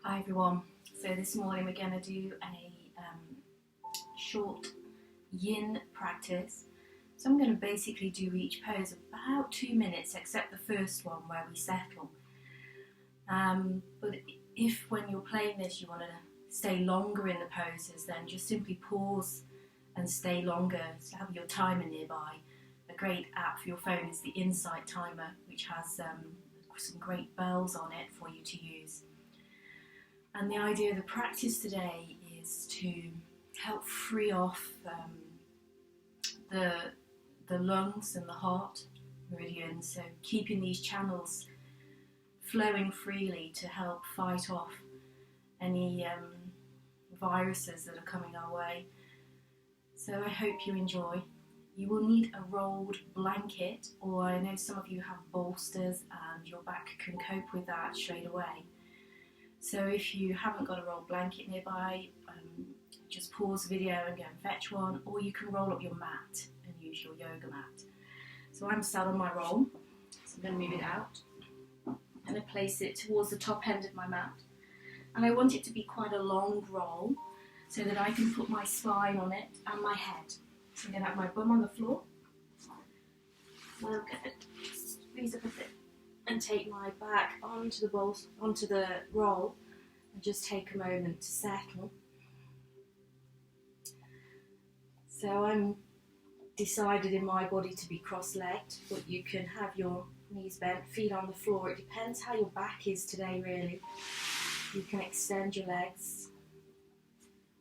Hi everyone. So this morning we're going to do a short Yin practice. So I'm going to basically do each pose about 2 minutes, except the first one where we settle. But if when you're playing this you want to stay longer in the poses, then just simply pause and stay longer. So have your timer nearby. A great app for your phone is the Insight Timer, which has some great bells on it for you to use. And the idea of the practice today is to help free off the lungs and the heart meridians, so keeping these channels flowing freely to help fight off any viruses that are coming our way. So I hope you enjoy. You will need a rolled blanket, or I know some of you have bolsters and your back can cope with that straight away. So if you haven't got a rolled blanket nearby, just pause the video and go and fetch one, or you can roll up your mat and use your yoga mat. So I'm sat on my roll, so I'm going to move it out. I'm going to place it towards the top end of my mat, and I want it to be quite a long roll so that I can put my spine on it and my head. So I'm going to have my bum on the floor, and I'm going to squeeze up a bit and take my back onto the roll, and just take a moment to settle. So I'm decided in my body to be cross-legged, but you can have your knees bent, feet on the floor. It depends how your back is today, really. You can extend your legs,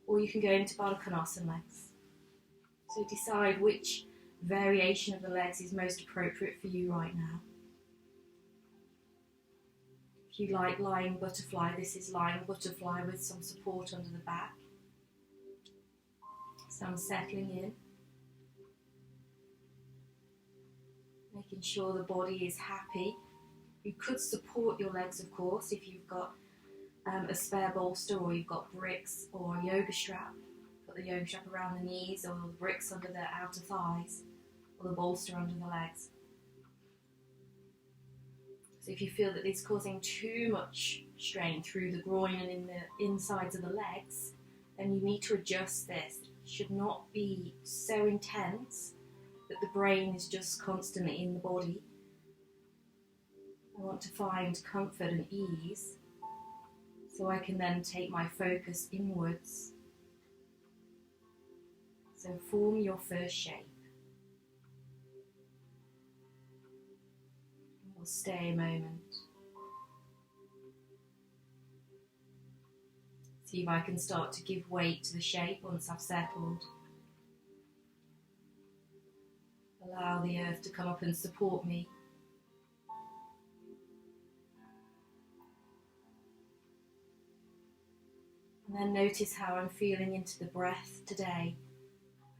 or you can go into Baddha Konasana legs. So decide which variation of the legs is most appropriate for you right now. If you like lying butterfly, this is lying butterfly with some support under the back. So I'm settling in, making sure the body is happy. You could support your legs, of course, if you've got a spare bolster, or you've got bricks or a yoga strap. Put the yoga strap around the knees, or the bricks under the outer thighs, or the bolster under the legs. So if you feel that it's causing too much strain through the groin and in the insides of the legs, then you need to adjust this. It should not be so intense that the brain is just constantly in the body. I want to find comfort and ease, so I can then take my focus inwards. So form your first shape. We'll stay a moment. See if I can start to give weight to the shape once I've settled. Allow the earth to come up and support me. And then notice how I'm feeling into the breath today.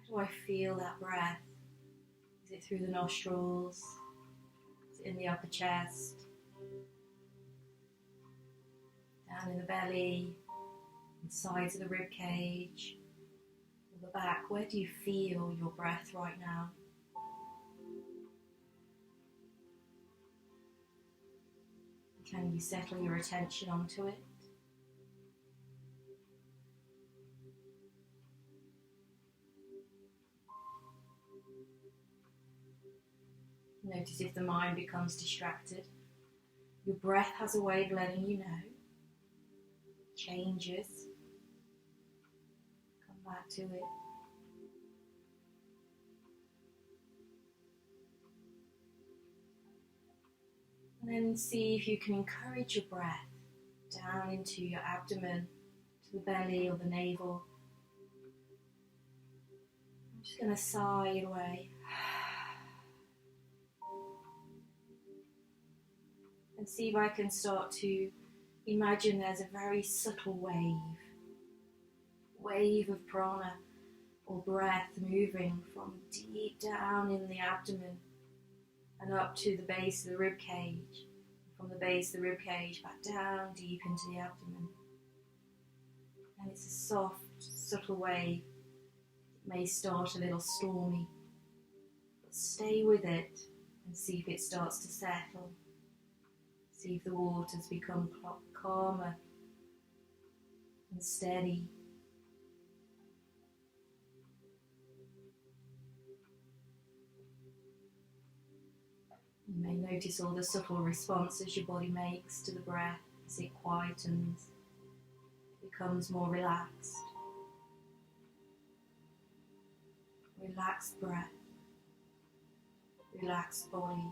Where do I feel that breath? Is it through the nostrils? Is it in the upper chest? Down in the belly? Sides of the rib cage, or the back? Where do you feel your breath right now? Can you settle your attention onto it? Notice if the mind becomes distracted. Your breath has a way of letting you know. Changes. Come back to it. And then see if you can encourage your breath down into your abdomen, to the belly or the navel. I'm just going to sigh it away. And see if I can start to imagine there's a very subtle wave of prana or breath moving from deep down in the abdomen and up to the base of the rib cage. From the base of the rib cage back down deep into the abdomen. And it's a soft, subtle wave. It may start a little stormy, but stay with it and see if it starts to settle. See if the waters become calmer and steady. You may notice all the subtle responses your body makes to the breath as it quietens, becomes more relaxed. Relaxed breath, relaxed body,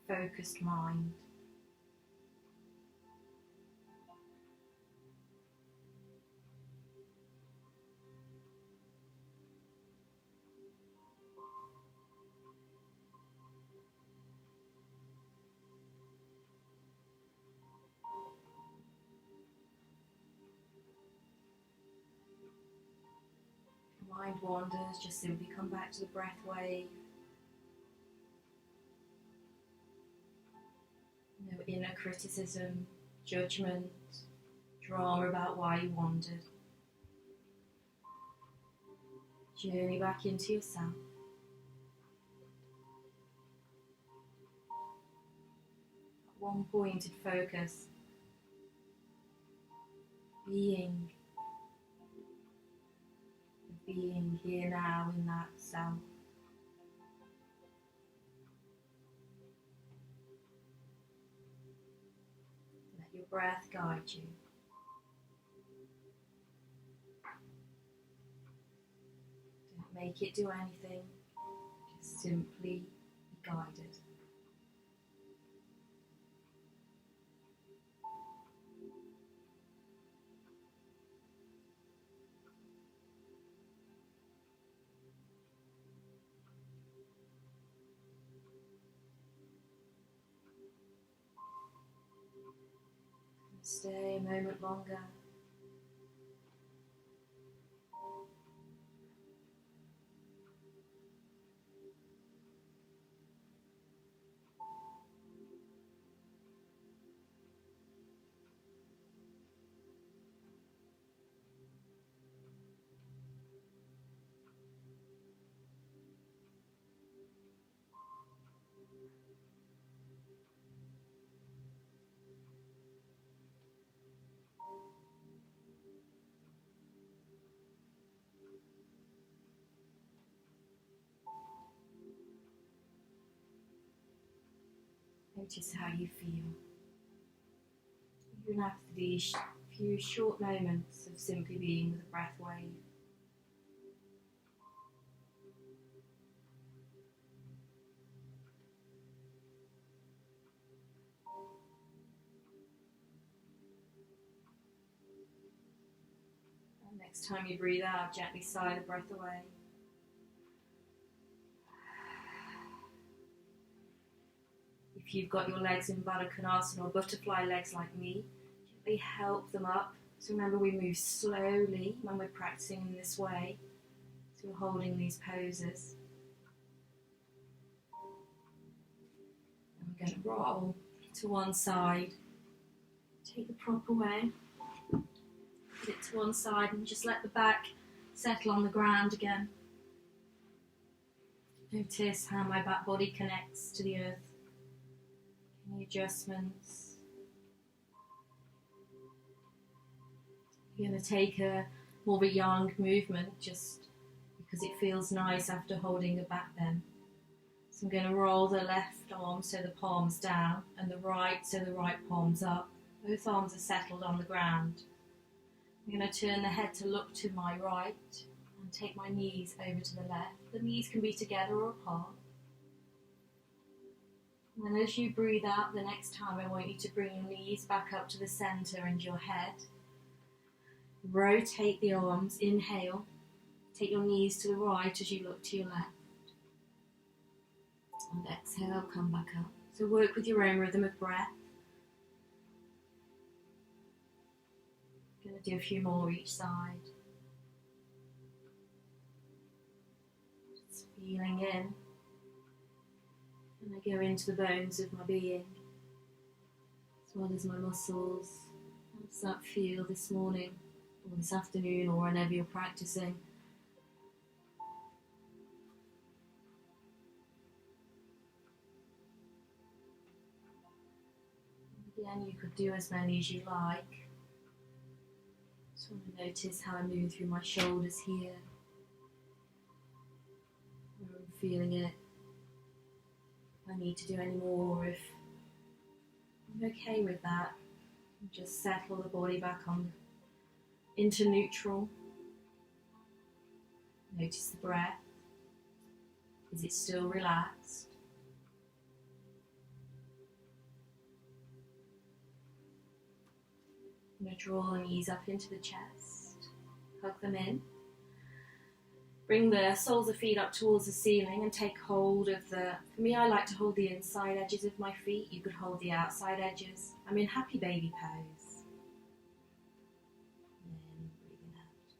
focused mind. Mind wanders, just simply come back to the breath wave. No inner criticism, judgment, drama about why you wandered. Journey back into yourself. One pointed focus. Being here now in that self. Let your breath guide you. Don't make it do anything, just simply be guided. Stay a moment longer. Notice how you feel. Even after these few short moments of simply being with the breath wave. And next time you breathe out, gently sigh the breath away. If you've got your legs in Baddha Konasana or butterfly legs like me, gently help them up. So remember, we move slowly when we're practicing in this way. So we're holding these poses. And we're going to roll to one side. Take the proper way. Put it to one side and just let the back settle on the ground again. Notice how my back body connects to the earth. Any adjustments? You're going to take a more of a yang movement just because it feels nice after holding the back bend. So I'm going to roll the left arm so the palm's down and the right so the right palm's up. Both arms are settled on the ground. I'm going to turn the head to look to my right and take my knees over to the left. The knees can be together or apart. And then as you breathe out the next time, I want you to bring your knees back up to the center and your head. Rotate the arms, inhale. Take your knees to the right as you look to your left. And exhale, come back up. So work with your own rhythm of breath. Going to do a few more each side. Just feeling in. And I go into the bones of my being, as well as my muscles. How does that feel this morning, or this afternoon, or whenever you're practicing? Again, you could do as many as you like. So I'm going to notice how I move through my shoulders here. Where I'm feeling it. If I need to do any more, if I'm okay with that. Just settle the body back on into neutral. Notice the breath. Is it still relaxed? I'm going to draw the knees up into the chest. Hug them in. Bring the soles of feet up towards the ceiling and take hold of for me I like to hold the inside edges of my feet. You could hold the outside edges. I'm in happy baby pose. And then breathing out.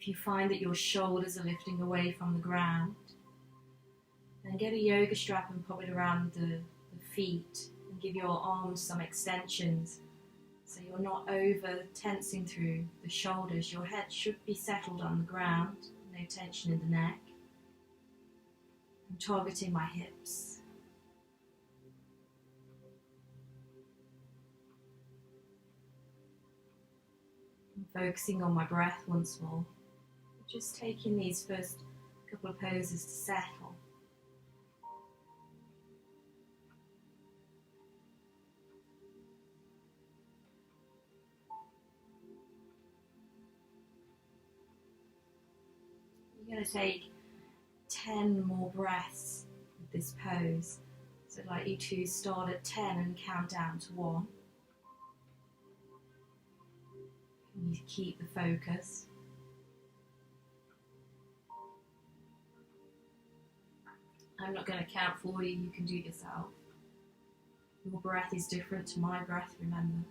If you find that your shoulders are lifting away from the ground, then get a yoga strap and pop it around the feet. Give your arms some extensions so you're not over tensing through the shoulders. Your head should be settled on the ground, no tension in the neck. I'm targeting my hips. I'm focusing on my breath once more. Just taking these first couple of poses to settle. You're going to take 10 more breaths with this pose. So I'd like you to start at 10 and count down to 1. You keep the focus. I'm not going to count for you, you can do it yourself. Your breath is different to my breath, remember.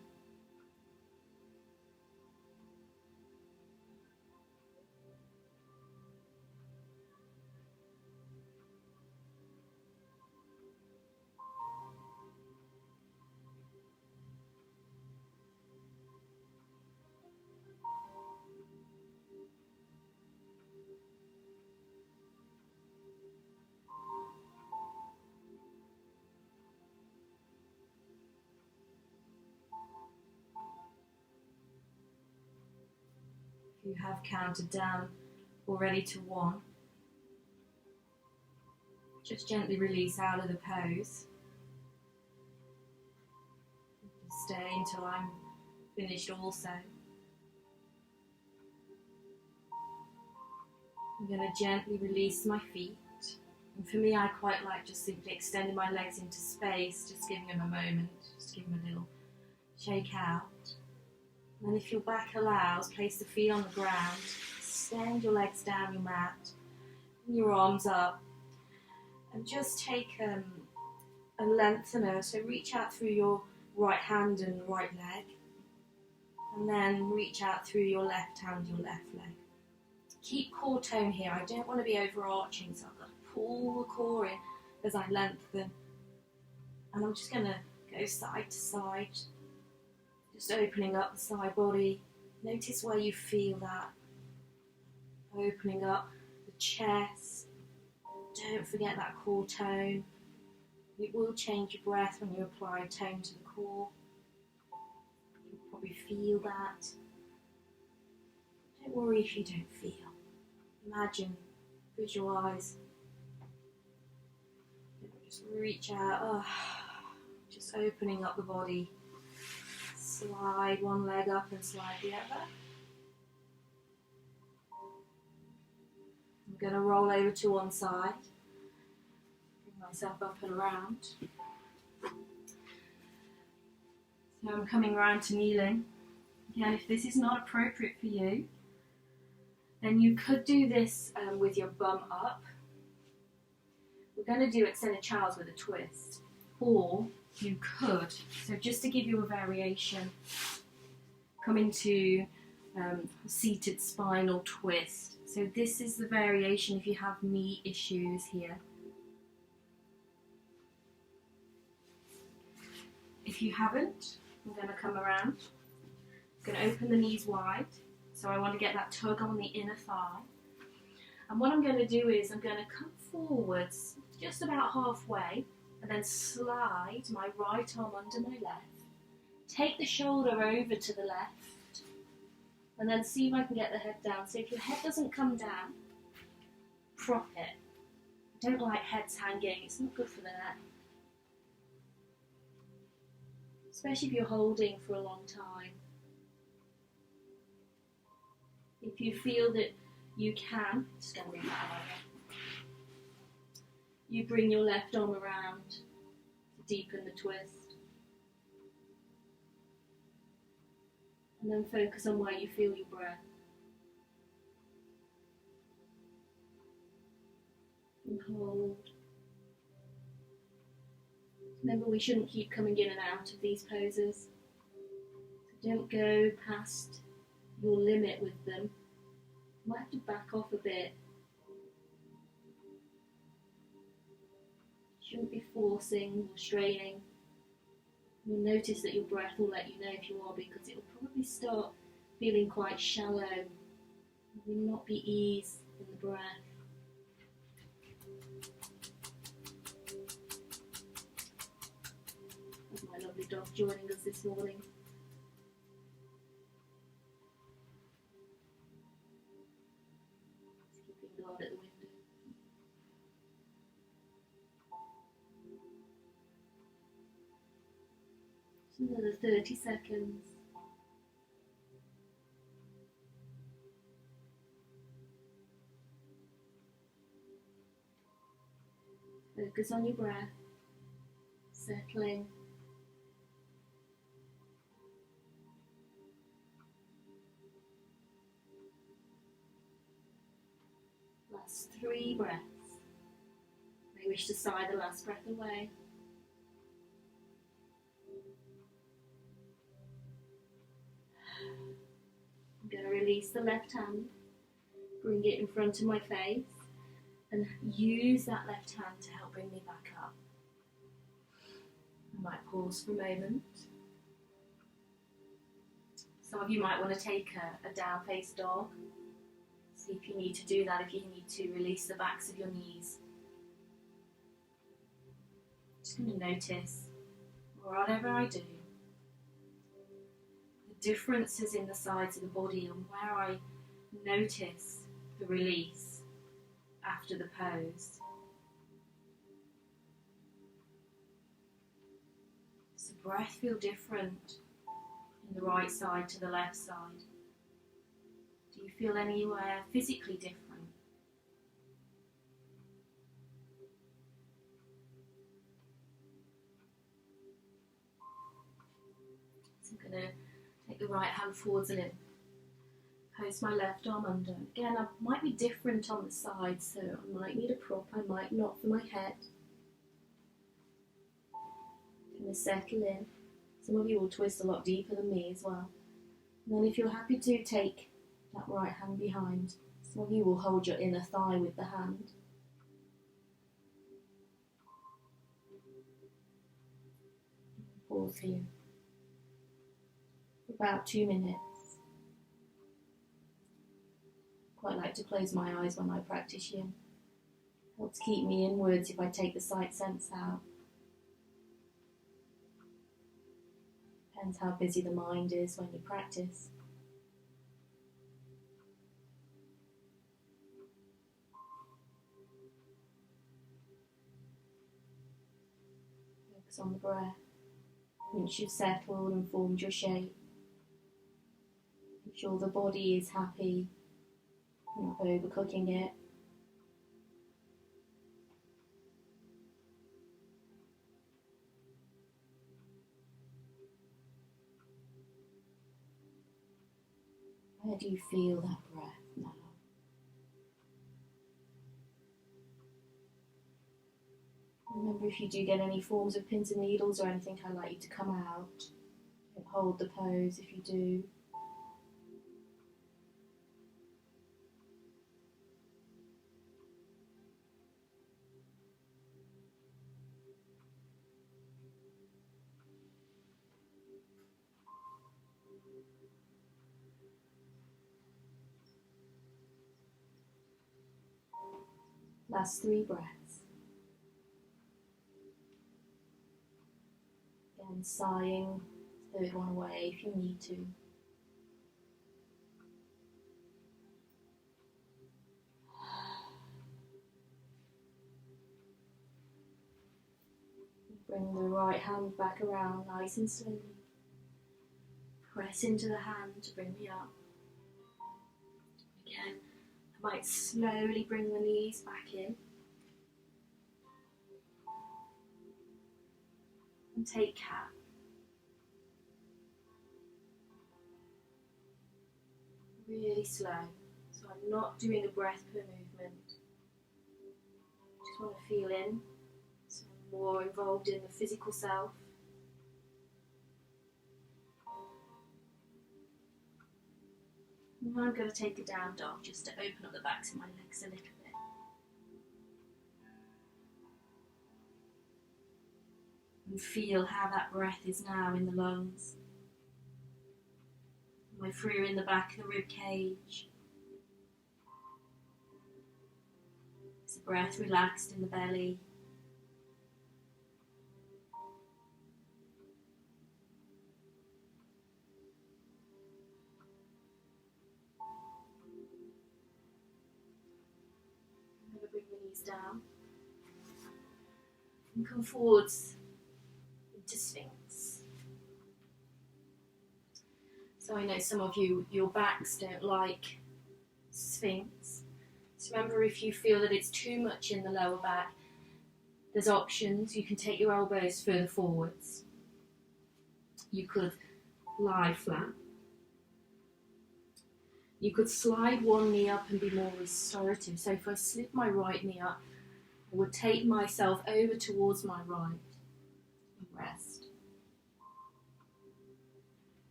You have counted down already to 1. Just gently release out of the pose. Stay until I'm finished also. I'm going to gently release my feet. And for me, I quite like just simply extending my legs into space, just giving them a moment, just giving them a little shake out. And if your back allows, place the feet on the ground, extend your legs down your mat, and your arms up, and just take a lengthener, so reach out through your right hand and right leg, and then reach out through your left hand, your left leg. Keep core tone here, I don't want to be overarching, so I've got to pull the core in as I lengthen, and I'm just going to go side to side. Just opening up the side body. Notice where you feel that. Opening up the chest. Don't forget that core tone. It will change your breath when you apply tone to the core. You'll probably feel that. Don't worry if you don't feel. Imagine, visualize. Just reach out. Just opening up the body. Slide one leg up and slide the other. I'm going to roll over to one side. Bring myself up and around. So I'm coming around to kneeling. Again, if this is not appropriate for you, then you could do this with your bum up. We're going to do extended child's with a twist. Or you could, so just to give you a variation, come into seated spinal twist. So this is the variation if you have knee issues here. If you haven't, I'm going to come around. I'm going to open the knees wide. So I want to get that tug on the inner thigh. And what I'm going to do is I'm going to come forwards just about halfway and then slide my right arm under my left. Take the shoulder over to the left, and then see if I can get the head down. So if your head doesn't come down, prop it. I don't like heads hanging, it's not good for the neck. Especially if you're holding for a long time. If you feel that you can, just going to move that way. You bring your left arm around to deepen the twist. And then focus on where you feel your breath. And hold. Remember, we shouldn't keep coming in and out of these poses. So don't go past your limit with them. You might have to back off a bit. You shouldn't be forcing or straining. You'll notice that your breath will let you know if you are, because it will probably start feeling quite shallow. There will not be ease in the breath. There's my lovely dog joining us this morning. He's keeping guard at the window. Another 30 seconds. Focus on your breath, settling. Last 3 breaths. You may wish to sigh the last breath away. I'm going to release the left hand, bring it in front of my face, and use that left hand to help bring me back up. I might pause for a moment. Some of you might want to take a down face dog. See if you need to do that, if you need to release the backs of your knees. Just going to notice, whatever I do, differences in the sides of the body and where I notice the release after the pose. Does the breath feel different in the right side to the left side? Do you feel anywhere physically different? So I'm going to take the right hand forwards a little. Post my left arm under. Again, I might be different on the side, so I might need a prop, I might not for my head. I'm going to settle in. Some of you will twist a lot deeper than me as well. And then if you're happy to, take that right hand behind. Some of you will hold your inner thigh with the hand. Pause here. About 2 minutes. Quite like to close my eyes when I practice Yin. Helps keep me inwards if I take the sight sense out. Depends how busy the mind is when you practice. Focus on the breath. Once you've settled and formed your shape, make sure the body is happy, not overcooking it. Where do you feel that breath now? Remember, if you do get any forms of pins and needles or anything, I'd like you to come out. Don't hold the pose if you do. Last 3 breaths. and sighing the third one away if you need to. Bring the right hand back around nice and slowly. Press into the hand to bring me up. Again, I might slowly bring the knees back in. And take cat. Really slow. So I'm not doing a breath per movement. Just want to feel in. So I'm more involved in the physical self. And I'm going to take a down dog just to open up the backs of my legs a little bit. And feel how that breath is now in the lungs. We're through in the back of the rib cage. Is the breath relaxed in the belly? I'm going to bring the knees down and come forwards into Sphinx. So I know some of you, your backs don't like Sphinx. So remember, if you feel that it's too much in the lower back, there's options. You can take your elbows further forwards. You could lie flat. You could slide one knee up and be more restorative. So if I slip my right knee up, I would take myself over towards my right and rest.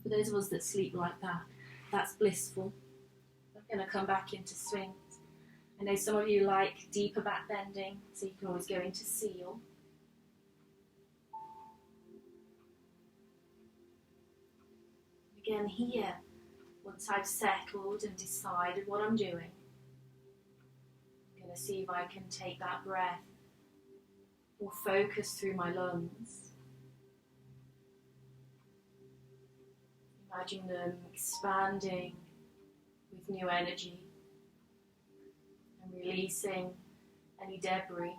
For those of us that sleep like that, that's blissful. I'm going to come back into Sphinx. I know some of you like deeper back bending, so you can always go into seal. Again here, once I've settled and decided what I'm doing, I'm going to see if I can take that breath or focus through my lungs. Imagine them expanding with new energy and releasing any debris.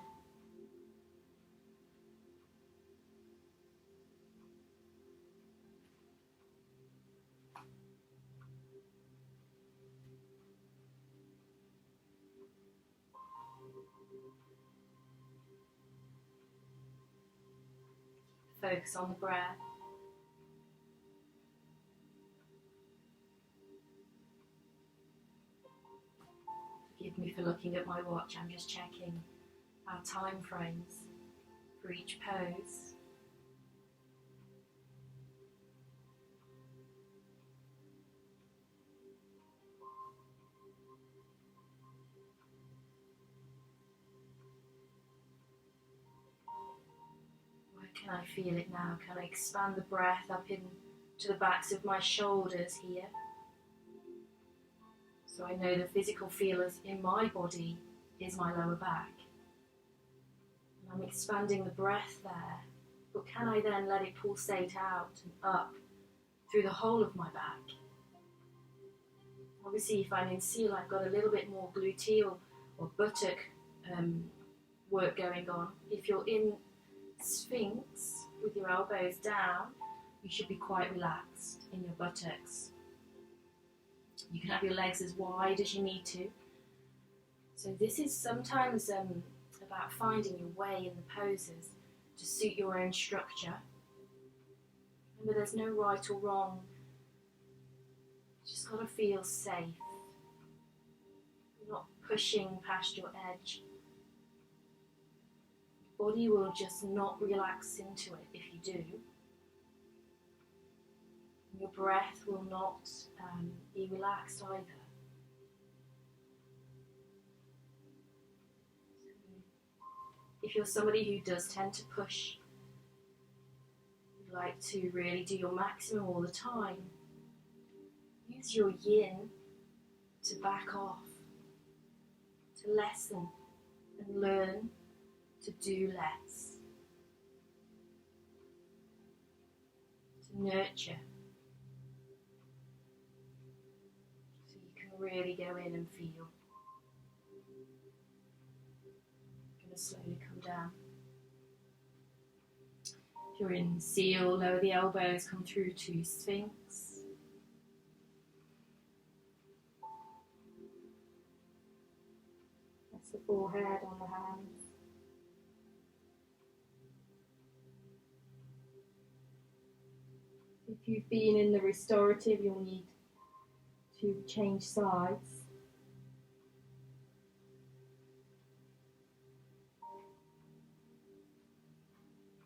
Focus on the breath. Forgive me for looking at my watch, I'm just checking our time frames for each pose. Where can I feel it now? Can I expand the breath up into the backs of my shoulders here? So I know the physical feelers in my body is my lower back. And I'm expanding the breath there, but can I then let it pulsate out and up through the whole of my back? Obviously, if I'm in seal, I've got a little bit more gluteal or buttock work going on. If you're in Sphinx with your elbows down, you should be quite relaxed in your buttocks. You can have your legs as wide as you need to. So this is sometimes about finding your way in the poses to suit your own structure. Remember, there's no right or wrong. You just got to feel safe. You're not pushing past your edge. Your body will just not relax into it if you do. Your breath will not be relaxed either. If you're somebody who does tend to push, you like to really do your maximum all the time, use your yin to back off, to lessen and learn to do less. nurture. So you can really go in and feel. Going to slowly come down. If you're in seal, lower the elbows, come through to Sphinx. That's the forehead on the hands. If you've been in the restorative, you'll need to change sides.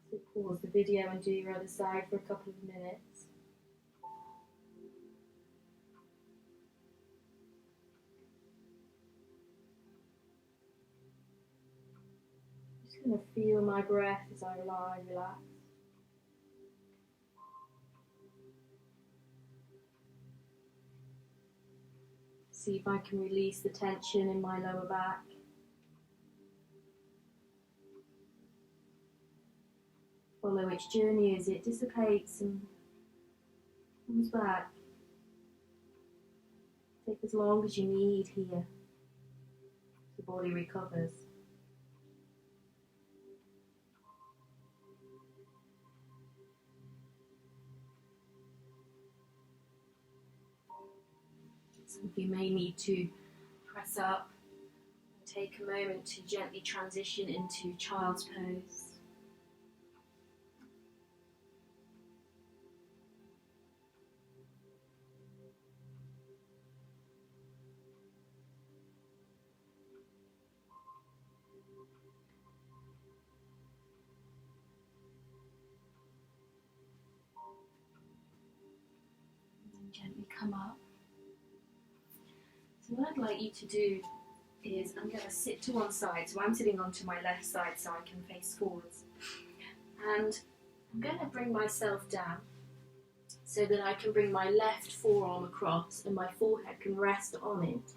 So pause the video and do your other side for a couple of minutes. I'm just going to feel my breath as I relax. See if I can release the tension in my lower back. Follow which journey as it dissipates and comes back. Take as long as you need here. The body recovers. Some of you may need to press up and take a moment to gently transition into child's pose. And gently come up. So what I'd like you to do is I'm going to sit to one side. So I'm sitting onto my left side so I can face forwards. And I'm going to bring myself down so that I can bring my left forearm across and my forehead can rest on it.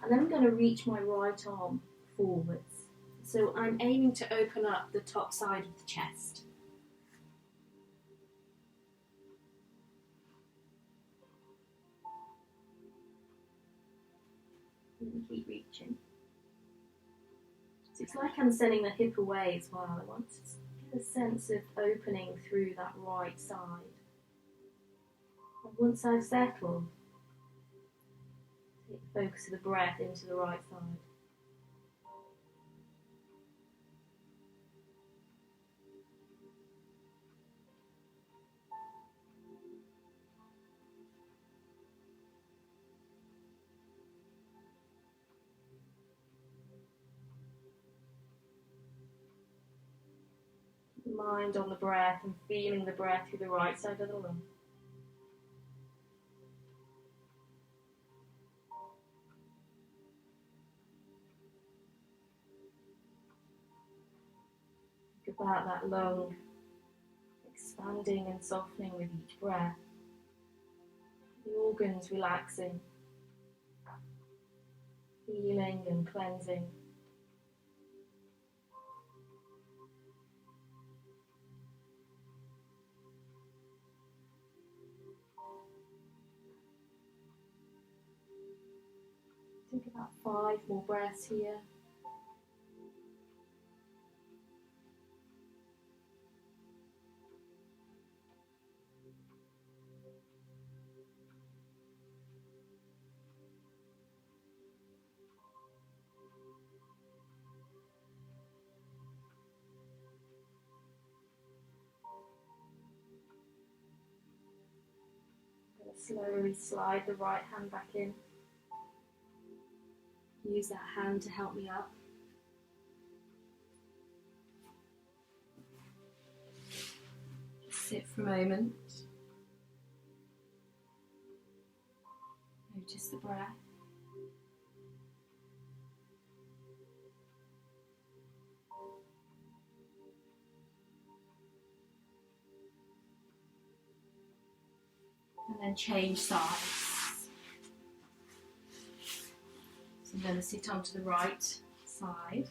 And then I'm going to reach my right arm forwards. So I'm aiming to open up the top side of the chest. And keep reaching. So it's like I'm sending the hip away as well. I want to get a sense of opening through that right side. And once I've settled, take the focus of the breath into the right side. Mind on the breath and feeling the breath through the right side of the lung. Think about that lung expanding and softening with each breath. The organs relaxing, healing and cleansing. Think about 5 more breaths here. I'm going to slowly slide the right hand back in. Use that hand to help me up. Just sit for a moment. Notice the breath. And then change sides. So I'm going to sit onto the right side.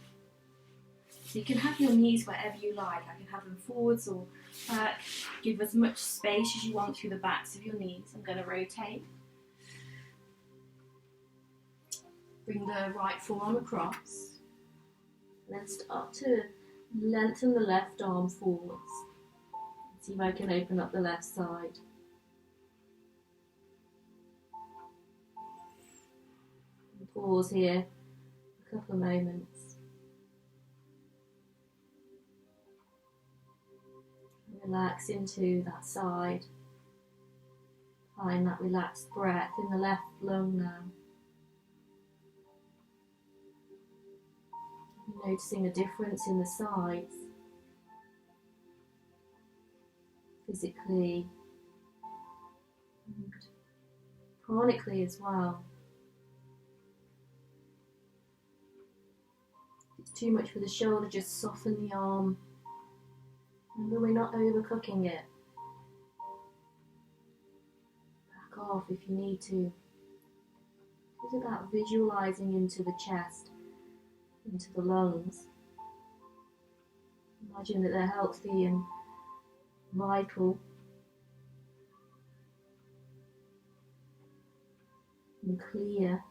So you can have your knees wherever you like. I can have them forwards or back. Give as much space as you want through the backs of your knees. I'm going to rotate. Bring the right forearm across. And then start to lengthen the left arm forwards. See if I can open up the left side. And pause here a couple of moments. Relax into that side. Find that relaxed breath in the left lung now. Noticing a difference in the sides, physically and chronically as well. If it's too much for the shoulder, just soften the arm. Remember, we're not overcooking it. Back off if you need to. It's about visualizing into the chest, into the lungs. Imagine that they're healthy and vital and clear.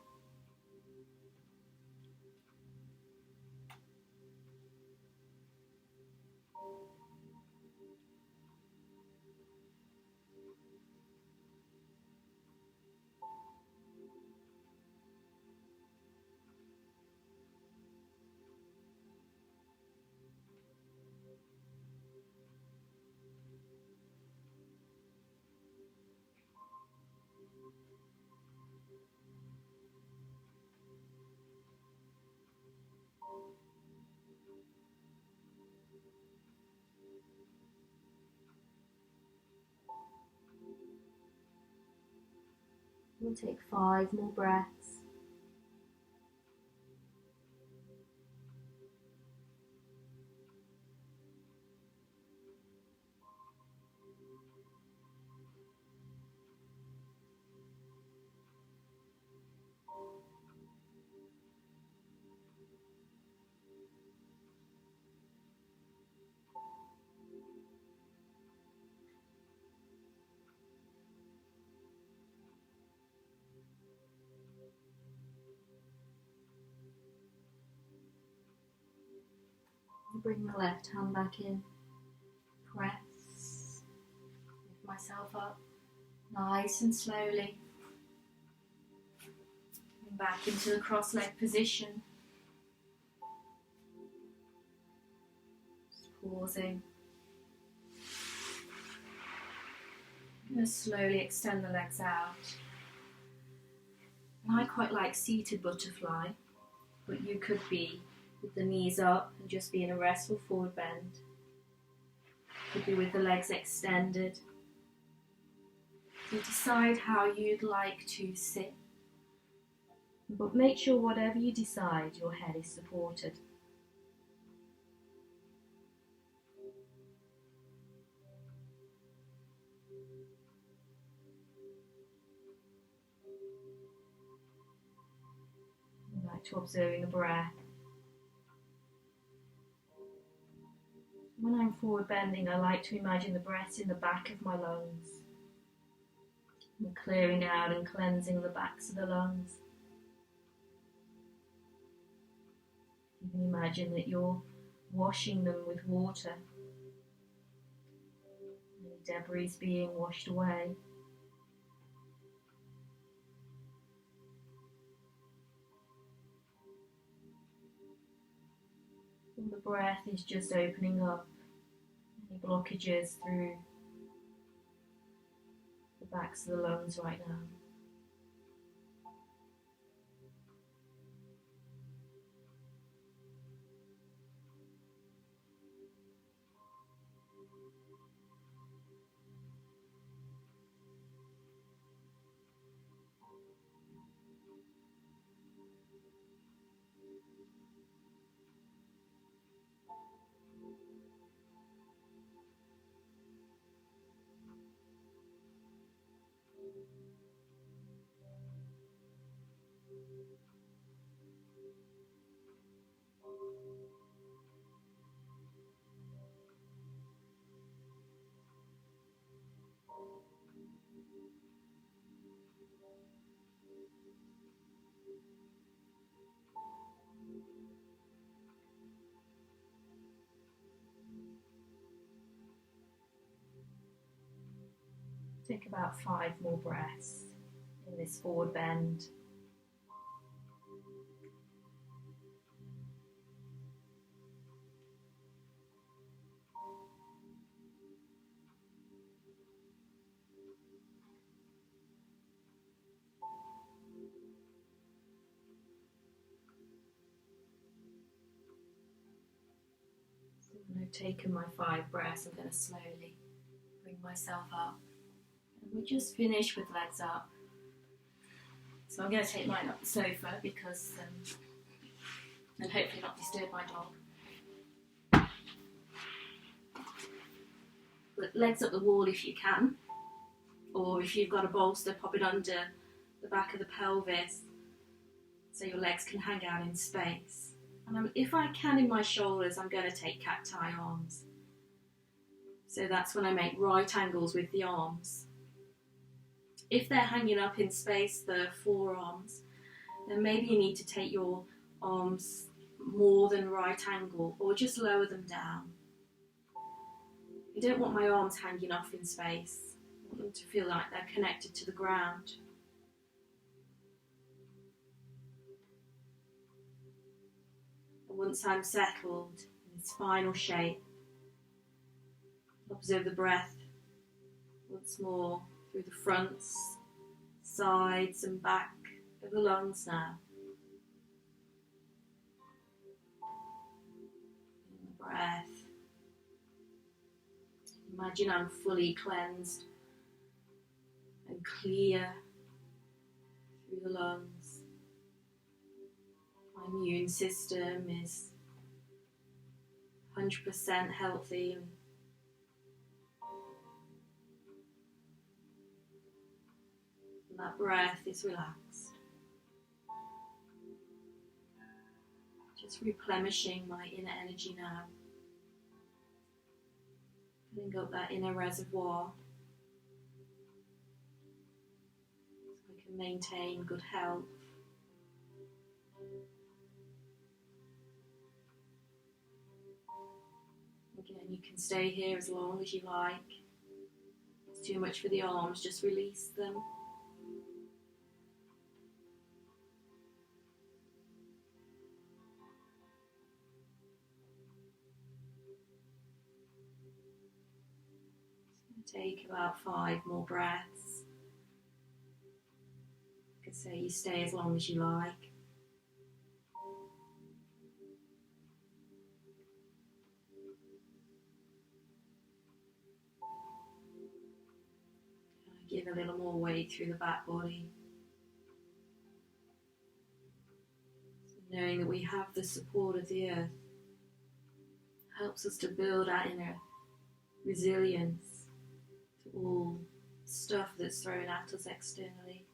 We'll take 5 more breaths. Bring the left hand back in. Press. Lift myself up. Nice and slowly. And back into the cross-legged position. Just pausing. I'm going to slowly extend the legs out. And I quite like seated butterfly, but you could be with the knees up and just be in a restful forward bend. Could be with the legs extended. So decide how you'd like to sit, but make sure whatever you decide, your head is supported. Back to observing the breath. When I'm forward bending, I like to imagine the breath in the back of my lungs. And clearing out and cleansing the backs of the lungs. You can imagine that you're washing them with water. Any debris being washed away. And the breath is just opening up any blockages through the backs of the lungs right now. think about 5 more breaths in this forward bend. So when I've taken my 5 breaths, I'm going to slowly bring myself up. And we just finish with legs up. So I'm going to take mine up the sofa because, and hopefully not disturb my dog. Put legs up the wall if you can, or if you've got a bolster, pop it under the back of the pelvis so your legs can hang out in space. And if I can in my shoulders, I'm going to take cacti arms. So that's when I make right angles with the arms. If they're hanging up in space, the forearms, then maybe you need to take your arms more than right angle, or just lower them down. I don't want my arms hanging off in space. I want them to feel like they're connected to the ground. And once I'm settled in this final shape, observe the breath once more through the fronts, sides and back of the lungs now. In the breath, imagine I'm fully cleansed and clear through the lungs. My immune system is 100% healthy and that breath is relaxed. Just replenishing my inner energy now. Filling up that inner reservoir so I can maintain good health. Again, you can stay here as long as you like. If it's too much for the arms, just release them. Take about 5 more breaths. You could say you stay as long as you like. Give a little more weight through the back body. So knowing that we have the support of the earth helps us to build our inner resilience to all stuff that's thrown at us externally.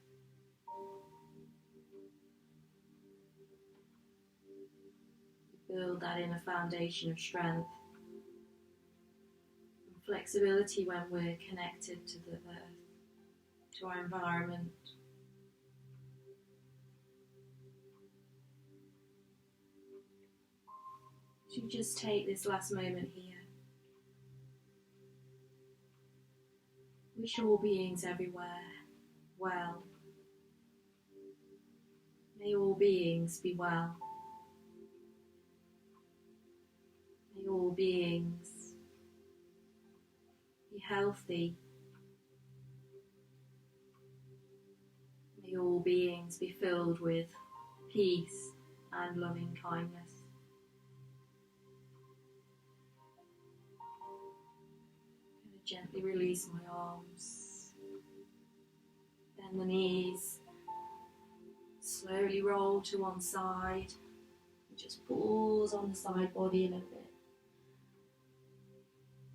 Build that inner foundation of strength and flexibility when we're connected to the earth, to our environment. So you just take this last moment here. Wish all beings everywhere well. May all beings be well. May all beings be healthy. May all beings be filled with peace and loving kindness. Gently release my arms, bend the knees, slowly roll to one side, and just pause on the side body a little bit.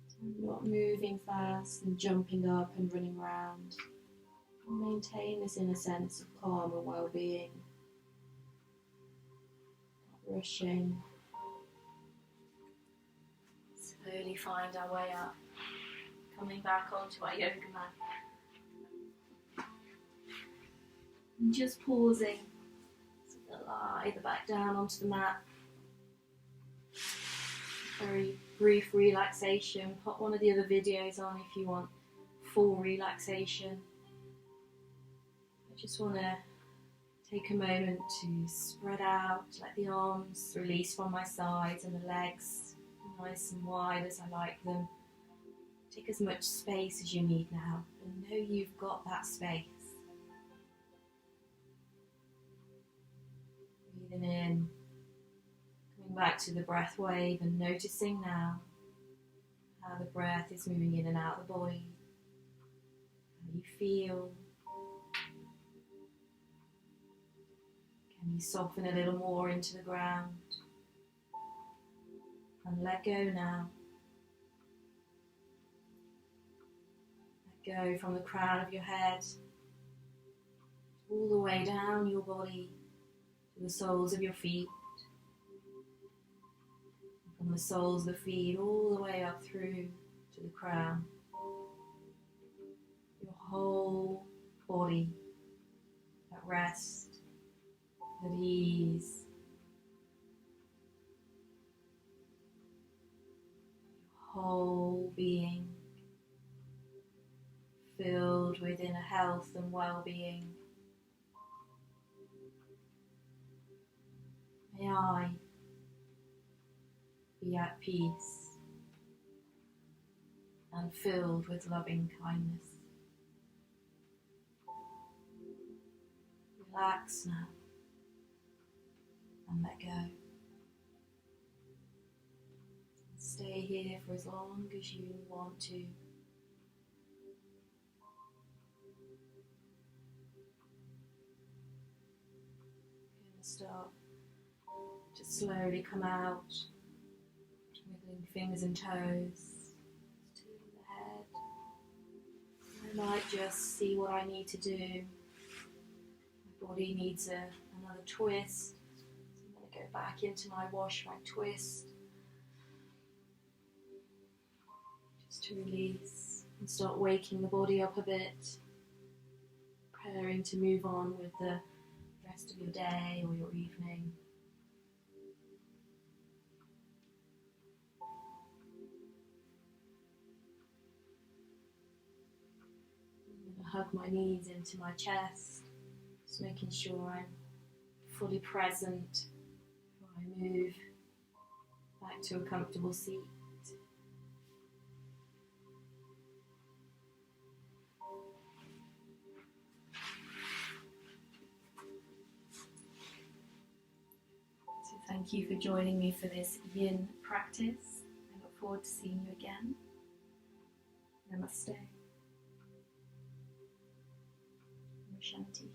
So I'm not moving fast and jumping up and running around. And maintain this inner sense of calm and well-being, not rushing. Slowly find our way up. Coming back onto our yoga mat. And just pausing. So we'll lie the back down onto the mat. Very brief relaxation. Pop one of the other videos on if you want full relaxation, I just want to take a moment to spread out, let the arms release from my sides and the legs nice and wide as I like them. Take as much space as you need now, and know you've got that space. Breathing in, coming back to the breath wave and noticing now how the breath is moving in and out of the body, how you feel. Can you soften a little more into the ground and let go now? Let go from the crown of your head all the way down your body to the soles of your feet. From the soles of the feet all the way up through to the crown. Your whole body at rest, at ease. Your whole being filled with inner health and well-being. May I be at peace and filled with loving kindness. Relax now and let go. Stay here for as long as you want to. Going to start to slowly come out, wiggling fingers and toes, to the head. I might just see what I need to do. My body needs another twist. So I'm going to go back into my wash, my twist. Just to release and start waking the body up a bit. Preparing to move on with the rest of your day or your evening. Hug my knees into my chest, just making sure I'm fully present before I move back to a comfortable seat. So thank you for joining me for this Yin practice. I look forward to seeing you again. Namaste. Shanti.